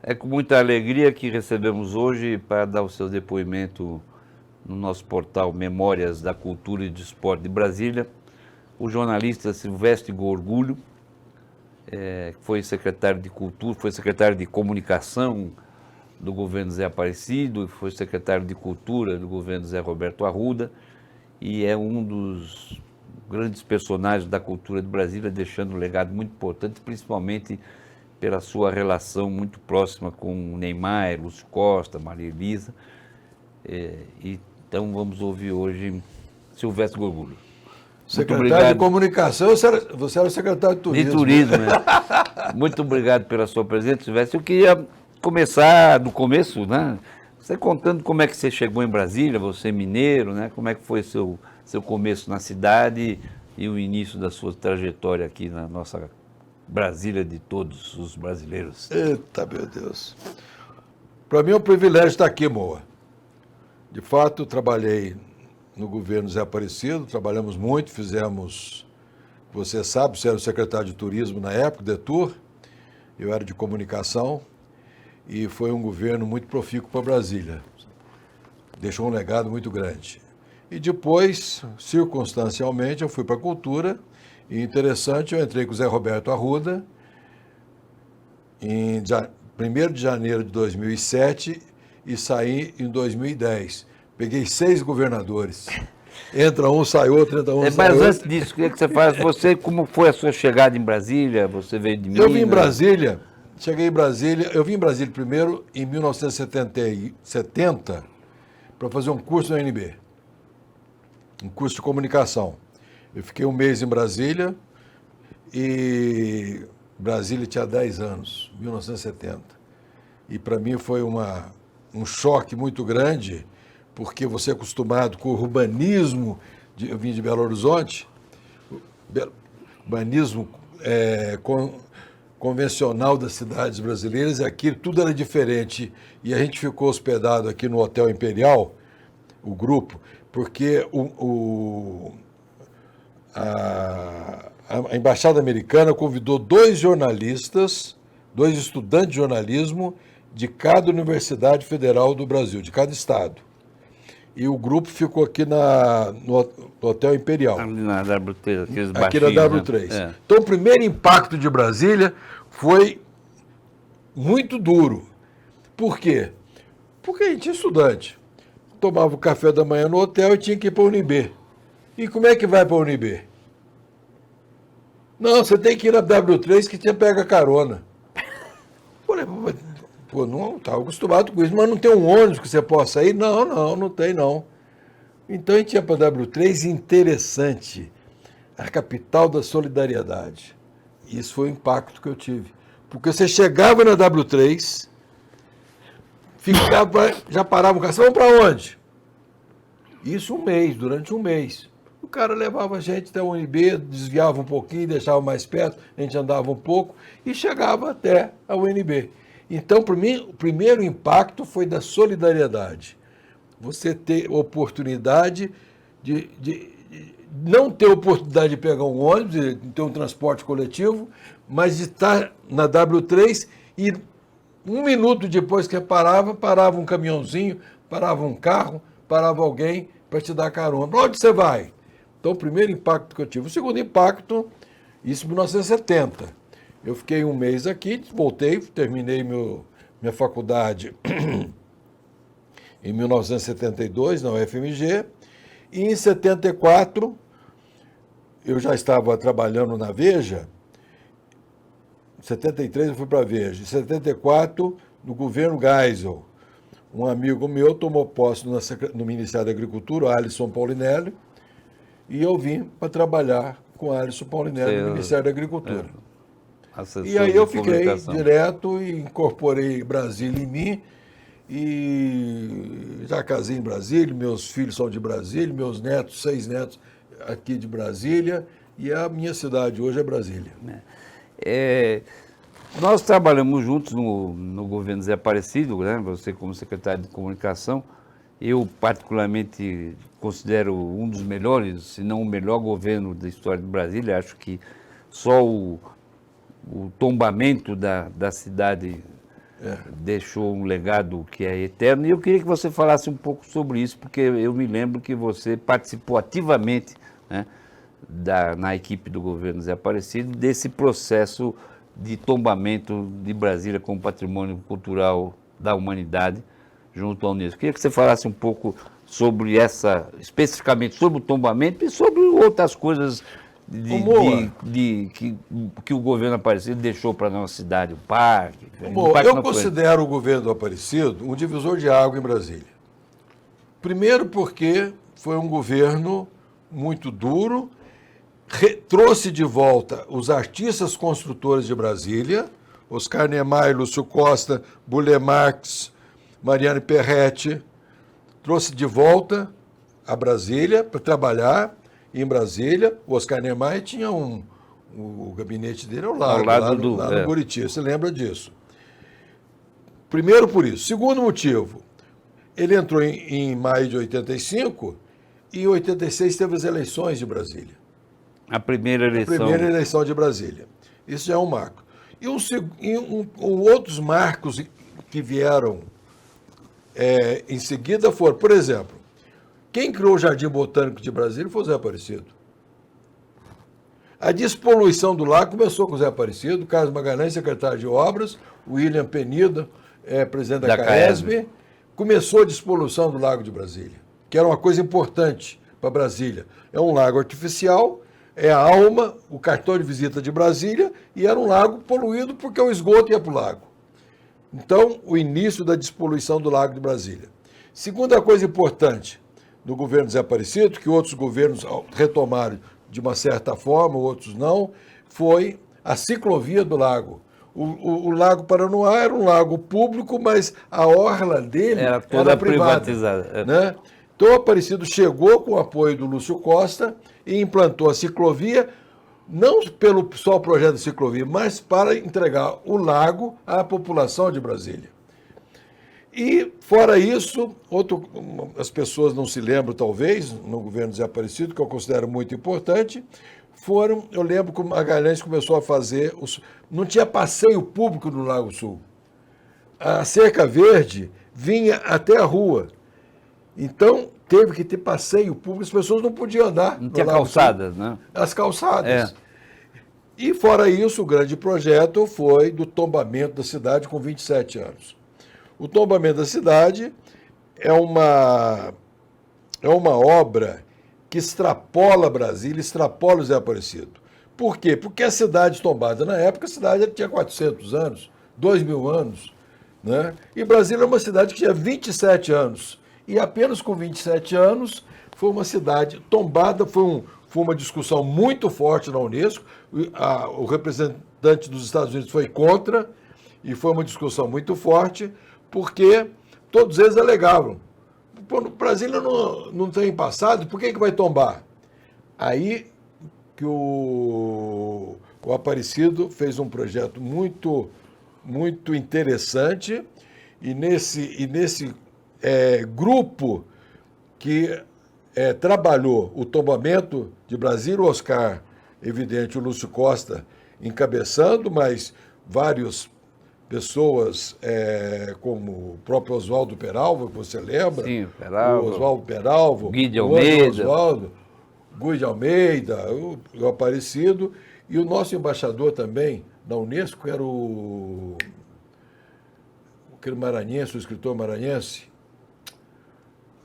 É com muita alegria que recebemos hoje para dar o seu depoimento no nosso portal Memórias da Cultura e do Esporte de Brasília, o jornalista Silvestre Gorgulho, que foi secretário de Cultura, foi secretário de Comunicação do governo Zé Aparecido, foi secretário de Cultura do governo Zé Roberto Arruda e é um dos grandes personagens da cultura de Brasília, deixando um legado muito importante, principalmente pela sua relação muito próxima com Neymar, Lúcio Costa, Maria Elisa. Então vamos ouvir hoje Silvestre Gorgulho. Secretário de Comunicação, você era o secretário de Turismo. De Turismo, né? Muito obrigado pela sua presença, Silvestre. Eu queria começar do começo, né? Você contando como é que você chegou em Brasília, você mineiro, né? Como é que foi seu começo na cidade e o início da sua trajetória aqui na nossa Brasília de todos os brasileiros. Eita, meu Deus. Para mim é um privilégio estar aqui, Moa. De fato, eu trabalhei no governo Zé Aparecido, trabalhamos muito, fizemos, você sabe, você era o secretário de Turismo na época, Detur, eu era de Comunicação, e foi um governo muito profícuo para Brasília. Deixou um legado muito grande. E depois, circunstancialmente, eu fui para a Cultura, e interessante, eu entrei com o Zé Roberto Arruda, em 1º de janeiro de 2007, e saí em 2010. Peguei 6 governadores. Entra um, sai outro, entra um, sai outro. Mas antes disso, queria que você falasse, como foi a sua chegada em Brasília? Você veio de Minas? Eu vim em Brasília, cheguei em Brasília, eu vim em Brasília primeiro em 1970 para fazer um curso na UNB, um curso de comunicação. Eu fiquei um mês em Brasília e Brasília tinha 10 anos, 1970. E para mim foi um choque muito grande, porque você é acostumado com o urbanismo, eu vim de Belo Horizonte, urbanismo convencional das cidades brasileiras, e aqui tudo era diferente. E a gente ficou hospedado aqui no Hotel Imperial, o grupo, porque a Embaixada Americana convidou 2 jornalistas, 2 estudantes de jornalismo de cada Universidade Federal do Brasil, de cada estado. E o grupo ficou aqui no Hotel Imperial. Ali na W3, aqueles aqui na W3. Né? Então, o primeiro impacto de Brasília foi muito duro. Por quê? Porque a gente é estudante. Tomava o café da manhã no hotel e tinha que ir para a UNB. E como é que vai para a UNB? Não, você tem que ir na W3 que você pega carona. Falei, pô, não estava acostumado com isso, mas não tem um ônibus que você possa ir? Não tem não. Então a gente ia para a W3, interessante, a capital da solidariedade. Isso foi o impacto que eu tive. Porque você chegava na W3, ficava, já parava o carro, vamos para onde? Isso durante um mês. O cara levava a gente até o UNB, desviava um pouquinho, deixava mais perto, a gente andava um pouco e chegava até a UNB. Então, para mim, o primeiro impacto foi da solidariedade. Você ter oportunidade de não ter oportunidade de pegar um ônibus, de ter um transporte coletivo, mas de estar na W3 e 1 minuto depois que parava um caminhãozinho, parava um carro, parava alguém para te dar carona. Para onde você vai? Então, o primeiro impacto que eu tive. O segundo impacto, isso em 1970. Eu fiquei um mês aqui, voltei, terminei minha faculdade em 1972, na UFMG, e em 74 eu já estava trabalhando na Veja. Em 73 eu fui para a Veja. Em 74, no governo Geisel, um amigo meu tomou posse no Ministério da Agricultura, Alisson Paulinelli, e eu vim para trabalhar com Alisson Paulinelli no Ministério da Agricultura. E aí eu fiquei direto e incorporei Brasília em mim e já casei em Brasília, meus filhos são de Brasília, meus netos, 6 netos aqui de Brasília, e a minha cidade hoje é Brasília. Nós trabalhamos juntos no governo Zé Aparecido, né? Você como secretário de Comunicação. Eu, particularmente, considero um dos melhores, se não o melhor governo da história de Brasília. Acho que só o tombamento da cidade deixou um legado que é eterno. E eu queria que você falasse um pouco sobre isso, porque eu me lembro que você participou ativamente, né, na equipe do governo Zé Aparecido, desse processo de tombamento de Brasília como patrimônio cultural da humanidade junto à Unesco. Eu queria que você falasse um pouco sobre especificamente sobre o tombamento e sobre outras coisas que o governo Aparecido deixou para a nossa cidade, o parque. Eu considero o governo do Aparecido um divisor de água em Brasília. Primeiro porque foi um governo muito duro, trouxe de volta os artistas construtores de Brasília, Oscar Niemeyer, Lúcio Costa, Burle Marx, Mariane Perretti, trouxe de volta a Brasília para trabalhar em Brasília. O Oscar Niemeyer tinha o gabinete dele ao lado lá no Buriti, você lembra disso? Primeiro por isso. Segundo motivo, ele entrou em maio de 85 e em 86 teve as eleições de Brasília. A primeira eleição. A primeira eleição de Brasília. Isso já é um marco. E outros marcos que vieram em seguida foram, por exemplo, quem criou o Jardim Botânico de Brasília foi o Zé Aparecido. A despoluição do lago começou com o Zé Aparecido, Carlos Magalhães, secretário de Obras, William Penido, presidente da CAESB, começou a despoluição do Lago de Brasília, que era uma coisa importante para Brasília. É um lago artificial, é a alma, o cartão de visita de Brasília, e era um lago poluído porque o esgoto ia para o lago. Então, o início da despoluição do Lago de Brasília. Segunda coisa importante no governo Zé Aparecido, que outros governos retomaram de uma certa forma, outros não, foi a ciclovia do lago. O Lago Paranoá era um lago público, mas a orla dele era toda privada, privatizada. Né? Então, o Aparecido chegou com o apoio do Lúcio Costa e implantou a ciclovia, não pelo só projeto de ciclovia, mas para entregar o lago à população de Brasília. E, fora isso, as pessoas não se lembram, talvez, no governo Zé Aparecido, que eu considero muito importante, eu lembro que o Magalhães começou a fazer, não tinha passeio público no Lago Sul. A cerca verde vinha até a rua. Então, teve que ter passeio público, as pessoas não podiam andar. Não tinha calçadas, né? As calçadas. E, fora isso, o grande projeto foi do tombamento da cidade com 27 anos. O tombamento da cidade é uma obra que extrapola Brasília, extrapola o Zé Aparecido. Por quê? Porque a cidade tombada, na época, a cidade tinha 400 anos, 2.000 anos, né? E Brasília é uma cidade que tinha 27 anos. E apenas com 27 anos foi uma cidade tombada, foi uma discussão muito forte na Unesco. O representante dos Estados Unidos foi contra, e foi uma discussão muito forte, porque todos eles alegavam. Brasília não tem passado, por que vai tombar? Aí que o Aparecido fez um projeto muito, muito interessante, e nesse grupo que trabalhou o tombamento de Brasília, o Oscar, evidente, o Lúcio Costa encabeçando, mas várias pessoas como o próprio Oswaldo Peralva, que você lembra? Sim, o Peralva. O Oswaldo Peralva. Guy de Almeida. Guy de Almeida, o Aparecido, e o nosso embaixador também, da Unesco, era aquele maranhense, o escritor maranhense.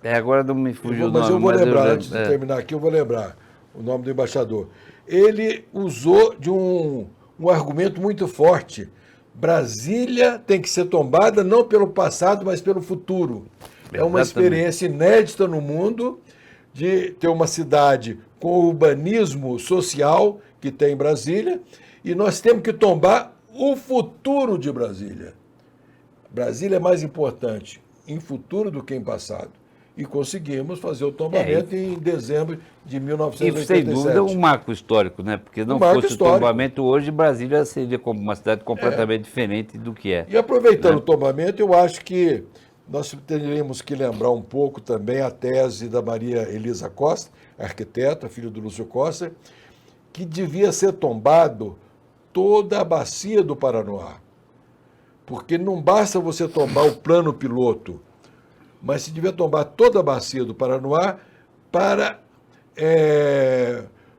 Agora não me fugiu o nome. Mas eu vou lembrar, antes de terminar aqui, eu vou lembrar o nome do embaixador. Ele usou de um argumento muito forte. Brasília tem que ser tombada não pelo passado, mas pelo futuro. Exatamente. É uma experiência inédita no mundo de ter uma cidade com o urbanismo social que tem em Brasília, e nós temos que tombar o futuro de Brasília. Brasília é mais importante em futuro do que em passado. E conseguimos fazer o tombamento em dezembro de 1987. E, sem dúvida, um marco histórico, né? Porque não fosse o tombamento hoje, Brasília seria como uma cidade completamente diferente do que é. E aproveitando o tombamento, eu acho que nós teríamos que lembrar um pouco também a tese da Maria Elisa Costa, arquiteta, filha do Lúcio Costa, que devia ser tombado toda a bacia do Paranoá. Porque não basta você tomar o plano piloto, mas se devia tomar toda a bacia do Paranoá para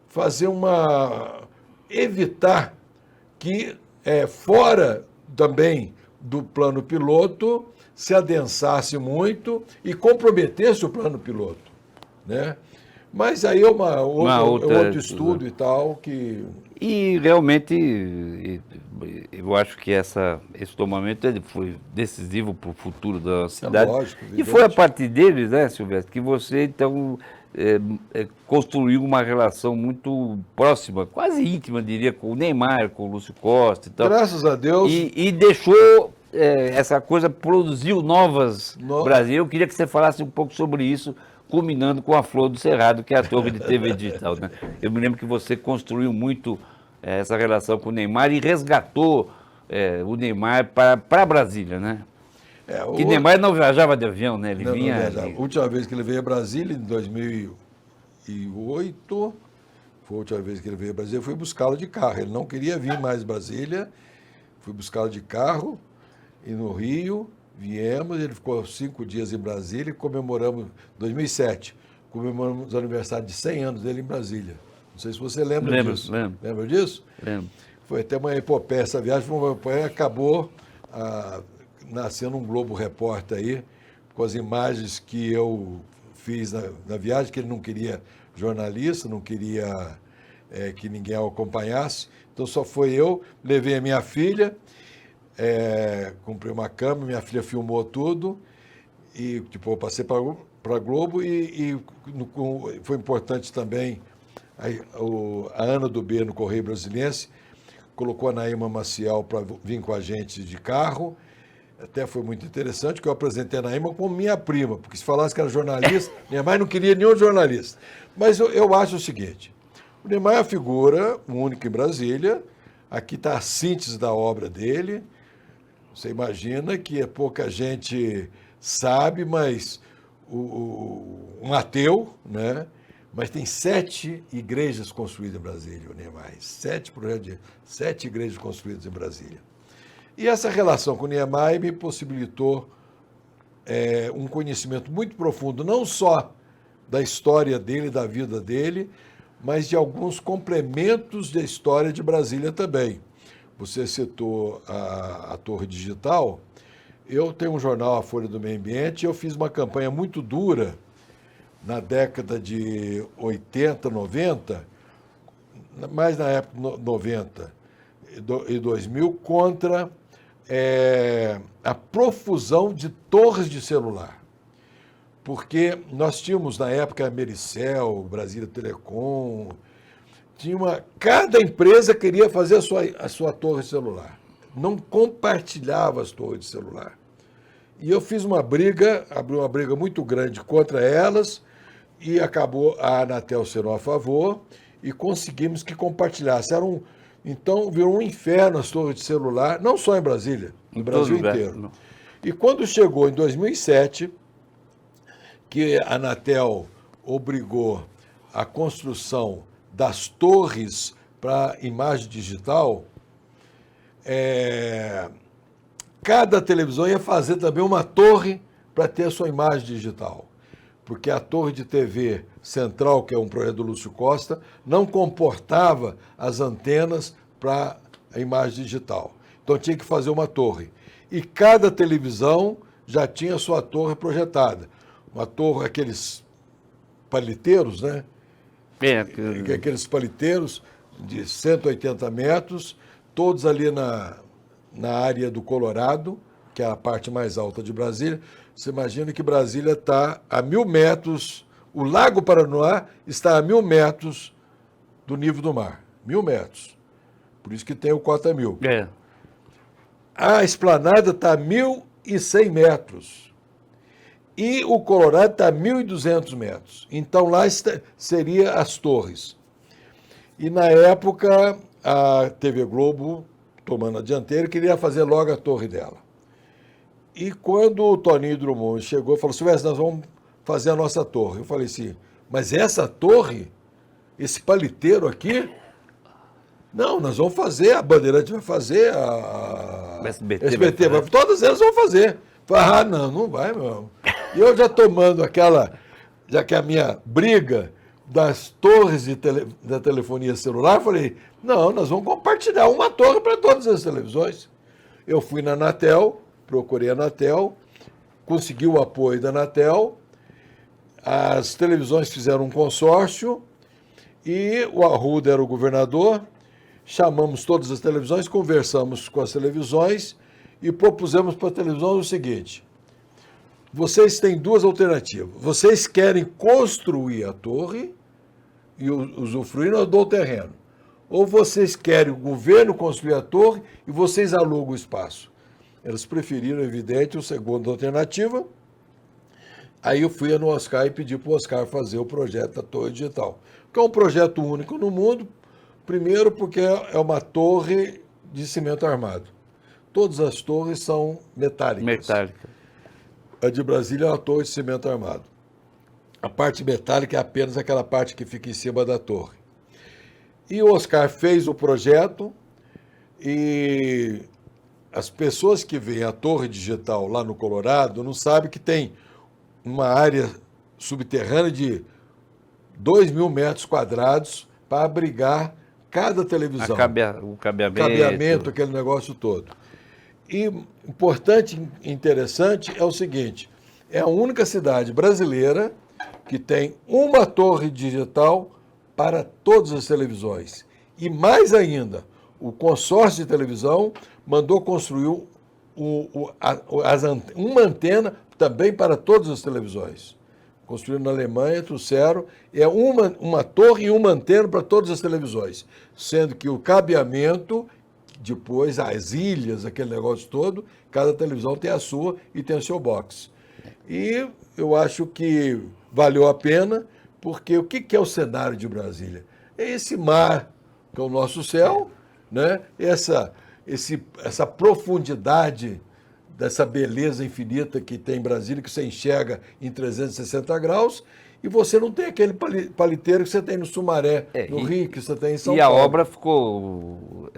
fazer evitar que fora também do plano piloto se adensasse muito e comprometesse o plano piloto, né? Mas aí é outro estudo e tal que... E realmente, eu acho que esse tomamento ele foi decisivo para o futuro da cidade. Lógico, e foi a partir deles, né, Silvestre, que você, então, construiu uma relação muito próxima, quase íntima, diria, com o Neymar, com o Lúcio Costa e tal. Graças a Deus. E deixou essa coisa, produziu novas Brasil. Eu queria que você falasse um pouco sobre isso, culminando com a Flor do Cerrado, que é a torre de TV digital, né? Eu me lembro que você construiu muito essa relação com o Neymar e resgatou o Neymar para Brasília, né? Que Neymar não viajava de avião, né? Ele vinha... A última vez que ele veio a Brasília, em 2008, foi a última vez que ele veio a Brasília, eu fui buscá-lo de carro. Ele não queria vir mais a Brasília, fui buscá-lo de carro, e no Rio... Viemos, ele ficou 5 dias em Brasília e comemoramos, 2007, comemoramos o aniversário de 100 anos dele em Brasília. Não sei se você lembra disso. Lembro. Lembra disso? Lembro. Foi até uma epopeia, essa viagem foi uma epopeia, acabou nascendo um Globo Repórter aí, com as imagens que eu fiz na viagem, que ele não queria jornalista, não queria que ninguém o acompanhasse, então só foi eu, levei a minha filha, comprei uma câmera, minha filha filmou tudo e eu passei para a Globo e foi importante também a Ana do B no Correio Brasiliense colocou a Naíma Maciel para vir com a gente de carro, até foi muito interessante que eu apresentei a Naíma como minha prima, porque se falasse que era jornalista, Neymar não queria nenhum jornalista, mas eu acho o seguinte, o Neymar é a figura única em Brasília, aqui está a síntese da obra dele. Você imagina que pouca gente sabe, mas um ateu, né? Mas tem 7 igrejas construídas em Brasília, nem mais. 7 igrejas construídas em Brasília. E essa relação com o Niemeyer me possibilitou um conhecimento muito profundo, não só da história dele, da vida dele, mas de alguns complementos da história de Brasília também. Você citou a Torre Digital. Eu tenho um jornal, a Folha do Meio Ambiente, e eu fiz uma campanha muito dura na década de 80, 90, mais na época 90 e 2000, contra a profusão de torres de celular. Porque nós tínhamos, na época, a Mericel, Brasília Telecom... Cada empresa queria fazer a sua torre celular. Não compartilhava as torres de celular. E eu fiz abri uma briga muito grande contra elas e acabou a Anatel sendo a favor e conseguimos que compartilhasse. Então virou um inferno as torres de celular, não só em Brasília, no Brasil inteiro. E quando chegou em 2007, que a Anatel obrigou a construção das torres para imagem digital, cada televisão ia fazer também uma torre para ter a sua imagem digital. Porque a torre de TV central, que é um projeto do Lúcio Costa, não comportava as antenas para a imagem digital. Então tinha que fazer uma torre. E cada televisão já tinha sua torre projetada. Uma torre, aqueles paliteiros, né? Aqueles paliteiros de 180 metros, todos ali na área do Colorado, que é a parte mais alta de Brasília. Você imagina que Brasília está a 1.000 metros, o Lago Paranoá está a 1.000 metros do nível do mar. 1.000 metros. Por isso que tem o cota 1000. A esplanada está a 1.100 metros. E o Colorado está a 1.200 metros. Então, lá seria as torres. E, na época, a TV Globo, tomando a dianteira, queria fazer logo a torre dela. E quando o Toninho Drummond chegou, falou, Silvestre, nós vamos fazer a nossa torre. Eu falei assim, mas essa torre, esse paliteiro aqui, Não, nós vamos fazer, a Bandeirante vai fazer, a SBT vai fazer. todas elas vão fazer. Falei, não vai, meu irmão. E eu já tomando já que a minha briga das torres da telefonia celular, falei, não, nós vamos compartilhar uma torre para todas as televisões. Eu fui na Anatel, procurei a Anatel, consegui o apoio da Anatel, as televisões fizeram um consórcio e o Arruda era o governador, chamamos todas as televisões, conversamos com as televisões e propusemos para a televisão o seguinte: vocês têm duas alternativas. Vocês querem construir a torre e usufruir do terreno. Ou vocês querem o governo construir a torre e vocês alugam o espaço. Eles preferiram, evidente, a segunda alternativa. Aí eu fui no Oscar e pedi para o Oscar fazer o projeto da torre digital, que é um projeto único no mundo. Primeiro porque é uma torre de cimento armado. Todas as torres são metálicas. A de Brasília é uma torre de cimento armado. A parte metálica é apenas aquela parte que fica em cima da torre. E o Oscar fez o projeto e as pessoas que veem a torre digital lá no Colorado não sabem que tem uma área subterrânea de 2.000 metros quadrados para abrigar cada televisão. O cabeamento. Cabeamento, aquele negócio todo. E importante e interessante é o seguinte: é a única cidade brasileira que tem uma torre digital para todas as televisões. E mais ainda, o consórcio de televisão mandou construir uma antena também para todas as televisões. Construíram na Alemanha, trouxeram, é uma torre e uma antena para todas as televisões, sendo que o cabeamento, depois as ilhas, aquele negócio todo, cada televisão tem a sua e tem o seu box. E eu acho que valeu a pena, porque o que é o cenário de Brasília? É esse mar, que é o nosso céu, né? Essa profundidade dessa beleza infinita que tem em Brasília, que você enxerga em 360 graus, e você não tem aquele paliteiro que você tem no Sumaré, no Rio, que você tem em São Paulo. E a obra ficou,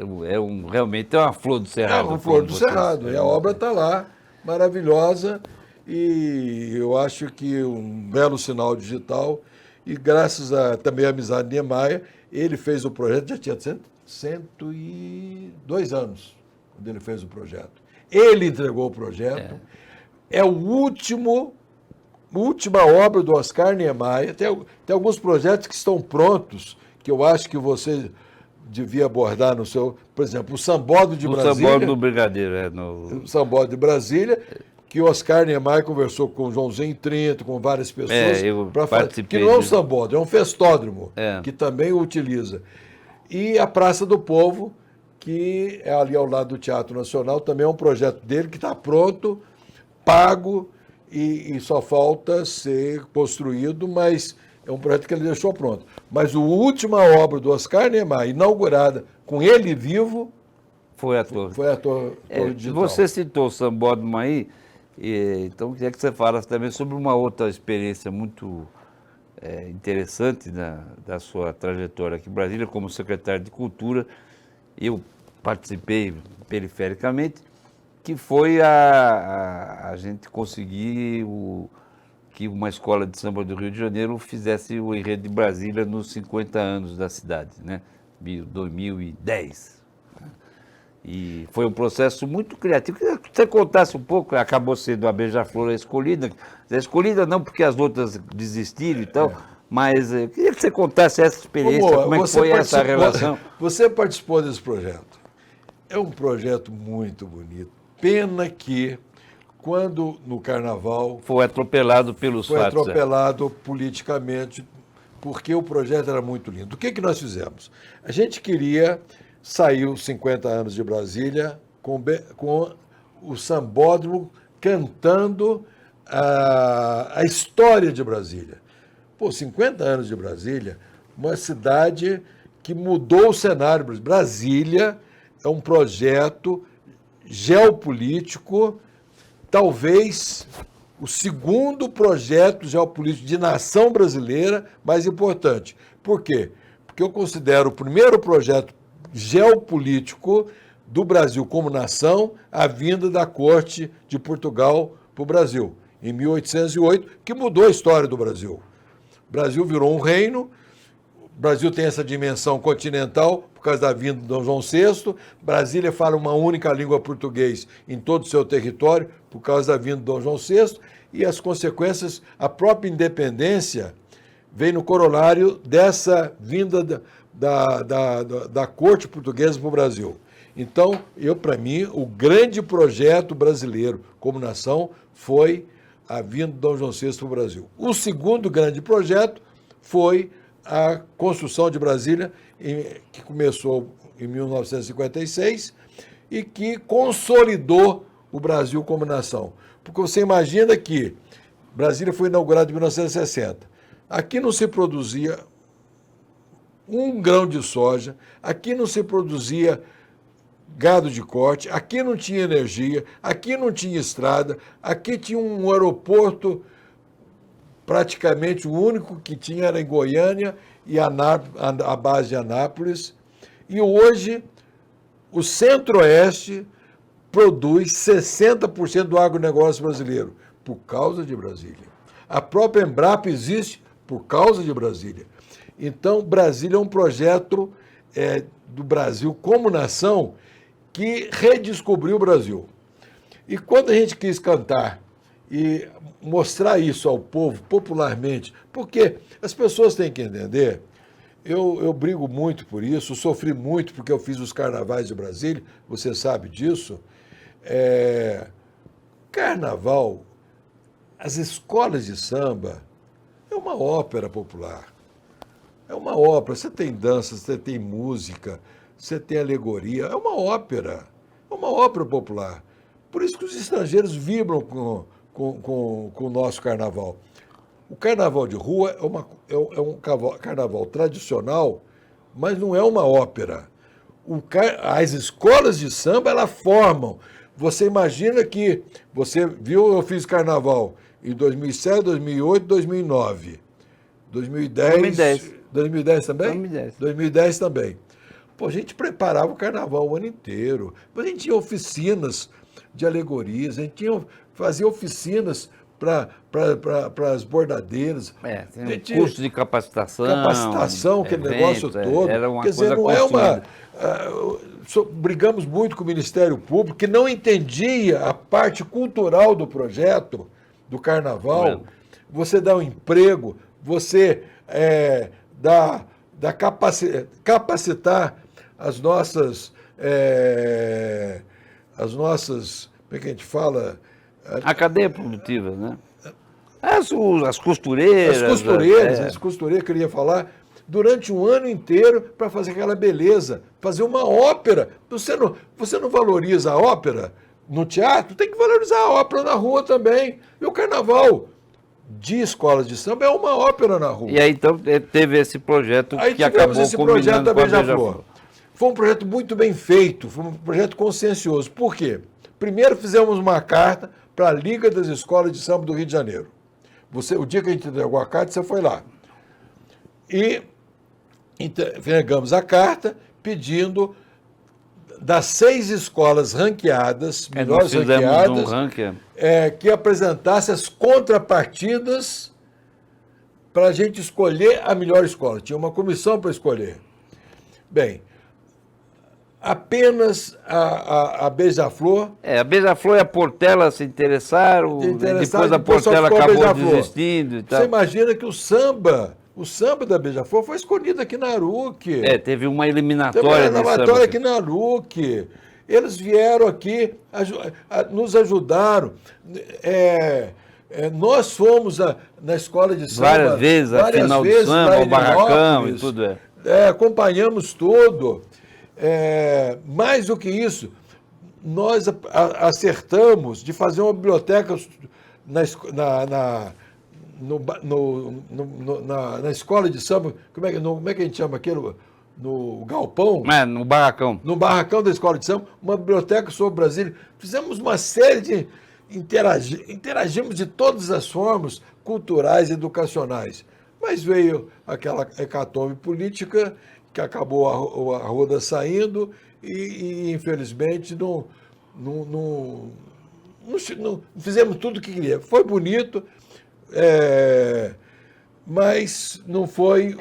realmente é uma flor do Cerrado. É uma flor do Cerrado, e a obra está lá, maravilhosa, e eu acho que um belo sinal digital, e graças também à amizade de Niemeyer, ele fez o projeto, já tinha 102 anos, quando ele fez o projeto. Ele entregou o projeto, é a última obra do Oscar Niemeyer. Tem alguns projetos que estão prontos, que eu acho que você devia abordar no seu... Por exemplo, o Sambódromo de Brasília. O Sambódromo do Brigadeiro, O Sambódromo de Brasília, que o Oscar Niemeyer conversou com o Joãozinho Trinto, com várias pessoas. Eu participei. Que não é um sambódromo, é um festódromo, que também o utiliza. E a Praça do Povo, que é ali ao lado do Teatro Nacional, também é um projeto dele que está pronto, pago, e só falta ser construído, mas é um projeto que ele deixou pronto. Mas a última obra do Oscar Niemeyer, inaugurada com ele vivo, foi a torre. Foi a torre digital. Você citou o Sambódromo aí, então queria que você falasse também sobre uma outra experiência muito interessante da sua trajetória aqui em Brasília, como secretário de Cultura. Eu participei perifericamente, que foi a gente conseguir que uma escola de samba do Rio de Janeiro fizesse o enredo de Brasília nos 50 anos da cidade, né? 2010. E foi um processo muito criativo. Queria que você contasse um pouco, acabou sendo a Beija-Flor a escolhida não porque as outras desistiram e tal, mas eu queria que você contasse essa experiência, como é que foi essa relação. Você participou desse projeto. É um projeto muito bonito. Pena que, quando no Carnaval... Foi atropelado pelos fatos. Foi atropelado politicamente, porque o projeto era muito lindo. O que nós fizemos? A gente queria sair os 50 anos de Brasília com o Sambódromo cantando a história de Brasília. 50 anos de Brasília, uma cidade que mudou o cenário. Brasília é um projeto geopolítico, talvez o segundo projeto geopolítico de nação brasileira mais importante. Por quê? Porque eu considero o primeiro projeto geopolítico do Brasil como nação, a vinda da corte de Portugal para o Brasil, em 1808, que mudou a história do Brasil. O Brasil virou um reino, o Brasil tem essa dimensão continental por causa da vinda de Dom João VI, Brasília fala uma única língua português em todo o seu território por causa da vinda de Dom João VI, e as consequências, a própria independência vem no corolário dessa vinda da corte portuguesa para o Brasil. Então, para mim, o grande projeto brasileiro como nação foi a vinda de Dom João VI para o Brasil. O segundo grande projeto foi a construção de Brasília, que começou em 1956 e que consolidou o Brasil como nação. Porque você imagina que Brasília foi inaugurada em 1960. Aqui não se produzia um grão de soja, aqui não se produzia gado de corte, aqui não tinha energia, aqui não tinha estrada, aqui tinha um aeroporto, praticamente o único que tinha era em Goiânia e a base de Anápolis. E hoje o Centro-Oeste produz 60% do agronegócio brasileiro, por causa de Brasília. A própria Embrapa existe por causa de Brasília. Então, Brasília é um projeto do Brasil como nação que redescobriu o Brasil. E quando a gente quis cantar e mostrar isso ao povo popularmente, porque as pessoas têm que entender, eu brigo muito por isso, sofri muito porque eu fiz os carnavais de Brasília, você sabe disso. Carnaval, as escolas de samba, é uma ópera popular. É uma ópera, você tem dança, você tem música, você tem alegoria, é uma ópera popular. Por isso que os estrangeiros vibram com o nosso carnaval. O carnaval de rua é um carnaval tradicional, mas não é uma ópera. As escolas de samba, elas formam. Você imagina que, você viu, eu fiz carnaval em 2007, 2008, 2009. 2010 também? 2010 também. Pô, a gente preparava o carnaval o ano inteiro. Depois a gente tinha oficinas de alegorias, a gente fazia oficinas para as bordadeiras. Tem curso de capacitação. Aquele negócio todo. Era uma Quer dizer, coisa não é uma... brigamos muito com o Ministério Público, que não entendia a parte cultural do projeto, do carnaval. Você dá um emprego, você capacitar as nossas, como é que a gente fala? A cadeia produtiva, né? As costureiras. As costureiras que eu ia falar, durante um ano inteiro para fazer aquela beleza, fazer uma ópera. Você não valoriza a ópera no teatro, tem que valorizar a ópera na rua também. E o carnaval de escolas de samba é uma ópera na rua. E aí, então, teve esse projeto que acabou esse projeto da com a Beija-Flor. Foi um projeto muito bem feito, foi um projeto consciencioso. Por quê? Primeiro fizemos uma carta para a Liga das Escolas de Samba do Rio de Janeiro. O dia que a gente entregou a carta, você foi lá. E entregamos a carta pedindo das 6 escolas ranqueadas, melhores ranqueadas, que apresentasse as contrapartidas para a gente escolher a melhor escola. Tinha uma comissão para escolher. Bem, apenas a Beija-Flor... a Beija-Flor e a Portela se interessaram, depois a Portela acabou desistindo e tal. Você imagina que o samba da Beija-Flor foi escolhido aqui na Aruc. Teve uma eliminatória de samba aqui na Aruc. Eles vieram aqui, nos ajudaram. Nós fomos na escola de samba várias vezes, a final do samba, o barracão e tudo. Acompanhamos tudo. Mais do que isso, nós acertamos de fazer uma biblioteca na escola de samba, como é que a gente chama aquilo? No galpão? No barracão. No barracão da escola de samba, uma biblioteca sobre Brasília. Fizemos uma série de... Interagimos de todas as formas culturais e educacionais. Mas veio aquela hecatombe política que acabou a Arruda saindo e infelizmente, não fizemos tudo o que queria. Foi bonito, mas não foi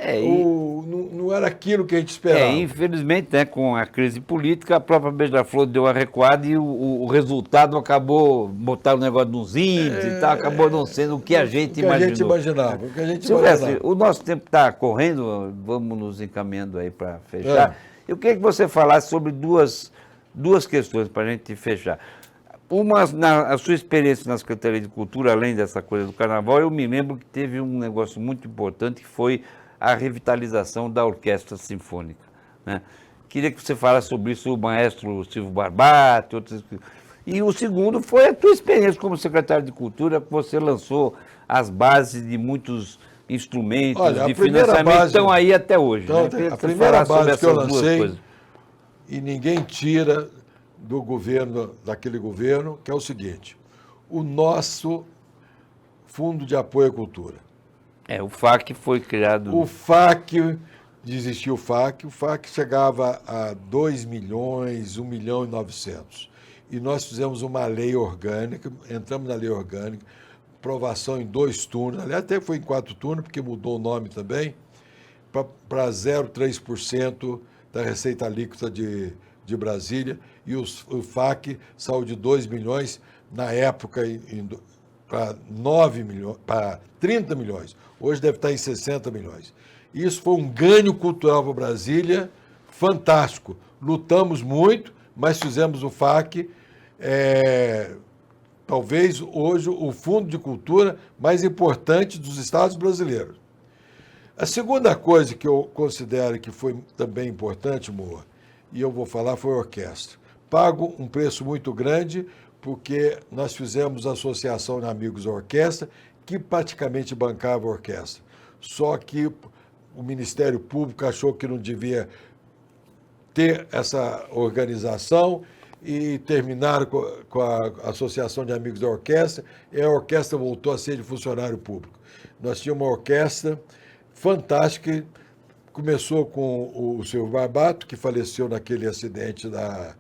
não era aquilo que a gente esperava. Infelizmente, né, com a crise política, a própria Beija-Flor deu a recuada e o resultado acabou botar o negócio nos índices e tal, acabou não sendo o que a gente imaginava. Silvestre, o nosso tempo está correndo, vamos nos encaminhando aí para fechar. Eu queria que você falasse sobre duas questões para a gente fechar. Uma, a sua experiência na Secretaria de Cultura, além dessa coisa do carnaval, eu me lembro que teve um negócio muito importante, que foi a revitalização da Orquestra Sinfônica, né? Queria que você falasse sobre isso, o maestro Silvio Barbati, outros. E o segundo foi a tua experiência como secretário de Cultura, que você lançou as bases de muitos instrumentos de financiamento que estão aí até hoje. Então, né? A primeira base que eu lancei, e ninguém tira do governo, daquele governo, que é o seguinte: o nosso Fundo de Apoio à Cultura. O FAC foi criado. O FAC, desistiu o FAC chegava a 2 milhões, 1 milhão e 900. E nós fizemos uma lei orgânica, entramos na lei orgânica, aprovação em 2 turnos, aliás, até foi em 4 turnos, porque mudou o nome também, para 0,3% da receita líquida de Brasília, e o FAC saiu de 2 milhões, na época, para 9 milhões, para 30 milhões. Hoje deve estar em 60 milhões. Isso foi um ganho cultural para Brasília fantástico. Lutamos muito, mas fizemos o FAC, talvez hoje o fundo de cultura mais importante dos estados brasileiros. A segunda coisa que eu considero que foi também importante, Moa, e eu vou falar, foi a orquestra. Pago um preço muito grande, porque nós fizemos a Associação de Amigos da Orquestra, que praticamente bancava a orquestra. Só que o Ministério Público achou que não devia ter essa organização e terminaram com a Associação de Amigos da Orquestra, e a orquestra voltou a ser de funcionário público. Nós tínhamos uma orquestra fantástica, começou com o Silvio Barbato, que faleceu naquele acidente da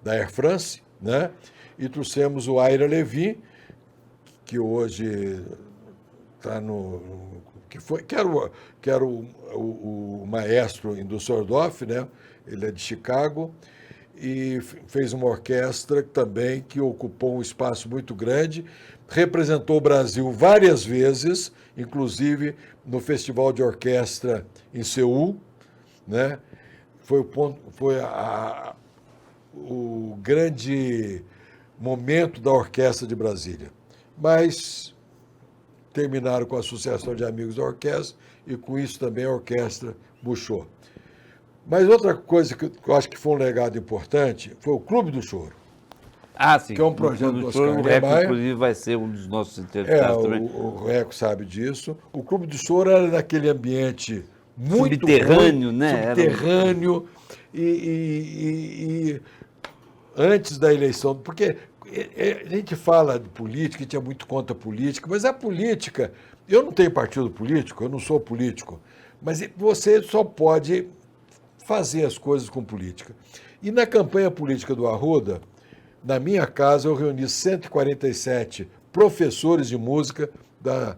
Air France, né? E trouxemos o Aira Levy, que hoje está que era o maestro em Düsseldorf, né? Ele é de Chicago, e fez uma orquestra também que ocupou um espaço muito grande, representou o Brasil várias vezes, inclusive no Festival de Orquestra em Seul, né? Foi o grande momento da Orquestra de Brasília. Mas terminaram com a Associação de Amigos da Orquestra e com isso também a orquestra murchou. Mas outra coisa que eu acho que foi um legado importante foi o Clube do Choro. Sim. Que é um projeto do Oscar Niemeyer. O Reco, inclusive, vai ser um dos nossos interpretados também. O Reco sabe disso. O Clube do Choro era naquele ambiente muito subterrâneo, ruim, né? Subterrâneo. E antes da eleição, porque a gente fala de política, a gente é muito contra a política, mas a política, eu não tenho partido político, eu não sou político, mas você só pode fazer as coisas com política. E na campanha política do Arruda, na minha casa, eu reuni 147 professores de música da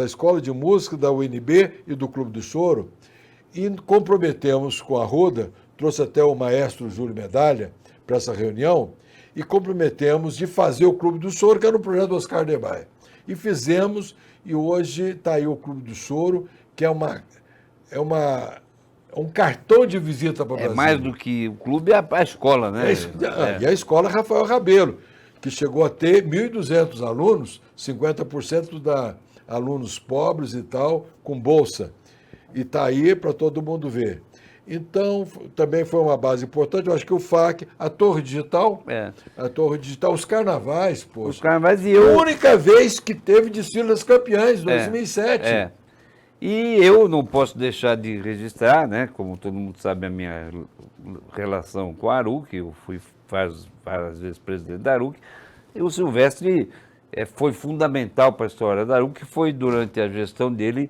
Escola de Música, da UNB e do Clube do Choro, e comprometemos com a Arruda, trouxe até o maestro Júlio Medalha para essa reunião, e comprometemos de fazer o Clube do Choro, que era um projeto do Oscar Niemeyer. E fizemos, e hoje está aí o Clube do Choro, que é um cartão de visita para o Brasil. Mais do que o clube, é a escola, né? E a escola Rafael Rabelo, que chegou a ter 1.200 alunos, 50% alunos pobres e tal, com bolsa. E está aí para todo mundo ver. Então, também foi uma base importante. Eu acho que o FAC, a Torre Digital, os carnavais, poxa. Os carnavais A única vez que teve desfile das campeãs, 2007. E eu não posso deixar de registrar, né? Como todo mundo sabe, a minha relação com a ARUC, eu fui várias vezes presidente da ARUC, e o Silvestre foi fundamental para a história da ARUC, que foi durante a gestão dele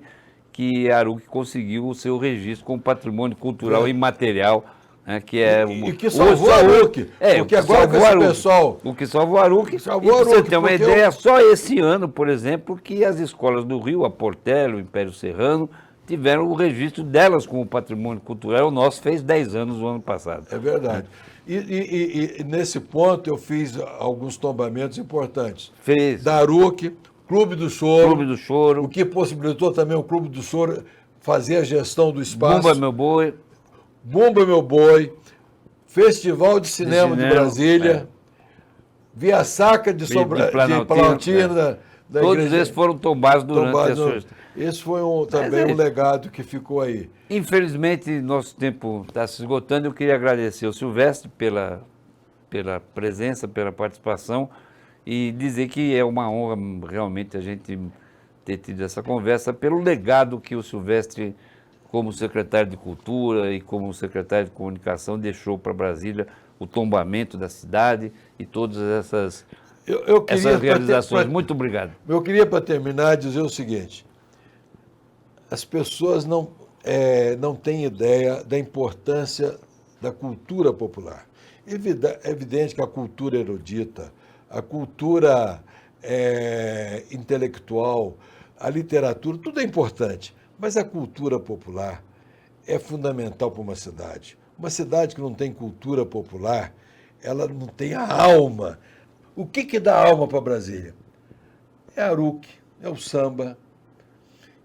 que a Aruc conseguiu o seu registro como patrimônio cultural imaterial, né, que é e que salvou a Aruc, porque agora com esse pessoal... O que salvou a Aruc, salvou a e pra você Aruc, ter uma porque ideia, só esse ano, por exemplo, que as escolas do Rio, a Portela, o Império Serrano, tiveram o registro delas como patrimônio cultural. O nosso fez 10 anos no ano passado. É verdade. E nesse ponto eu fiz alguns tombamentos importantes. Fez. Da Aruc, Clube do Choro. Clube do Choro. O que possibilitou também o Clube do Choro fazer a gestão do espaço. Bumba Meu Boi. Bumba Meu Boi. Festival de Cinema de Brasília. Via Sacra de Planaltina. Todos esses foram tombados durante a sua história. Esse foi também um legado que ficou aí. Infelizmente, nosso tempo está se esgotando. Eu queria agradecer ao Silvestre pela presença, pela participação e dizer que é uma honra realmente a gente ter tido essa conversa pelo legado que o Silvestre, como secretário de Cultura e como secretário de Comunicação, deixou para Brasília, o tombamento da cidade e todas essas realizações. Muito obrigado. Eu queria, para terminar, dizer o seguinte: as pessoas não têm ideia da importância da cultura popular. É evidente que a cultura erudita, a cultura intelectual, a literatura, tudo é importante, mas a cultura popular é fundamental para uma cidade. Uma cidade que não tem cultura popular, ela não tem a alma. O que dá alma para Brasília? É a Aruc, é o samba,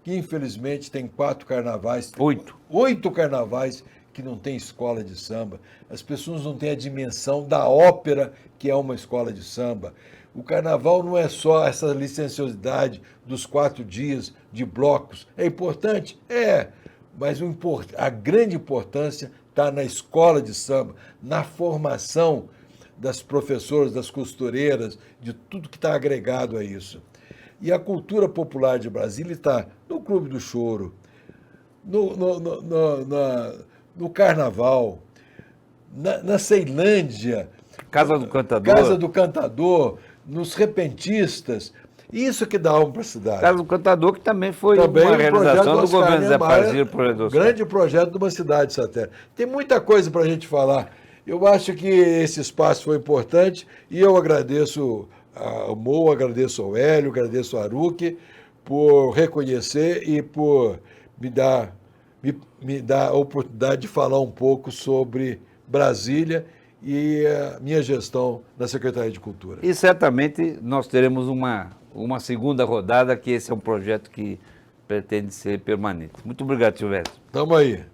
que infelizmente tem 4 carnavais. 8 carnavais que não tem escola de samba. As pessoas não têm a dimensão da ópera que é uma escola de samba. O carnaval não é só essa licenciosidade dos 4 dias de blocos. É importante? É, mas a grande importância está na escola de samba, na formação das professoras, das costureiras, de tudo que está agregado a isso. E a cultura popular de Brasília está no Clube do Choro, no Carnaval, na Ceilândia, Casa do Cantador, nos repentistas. Isso que dá alma para a cidade. Casa do Cantador, que também foi uma realização do governo Zé Pazir. Grande projeto de uma cidade satélite. Tem muita coisa para a gente falar. Eu acho que esse espaço foi importante e eu agradeço ao Mo, agradeço ao Hélio, agradeço ao Aruc por reconhecer e por me dar a oportunidade de falar um pouco sobre Brasília e a minha gestão na Secretaria de Cultura. E certamente nós teremos uma segunda rodada, que esse é um projeto que pretende ser permanente. Muito obrigado, Silvestre. Estamos aí.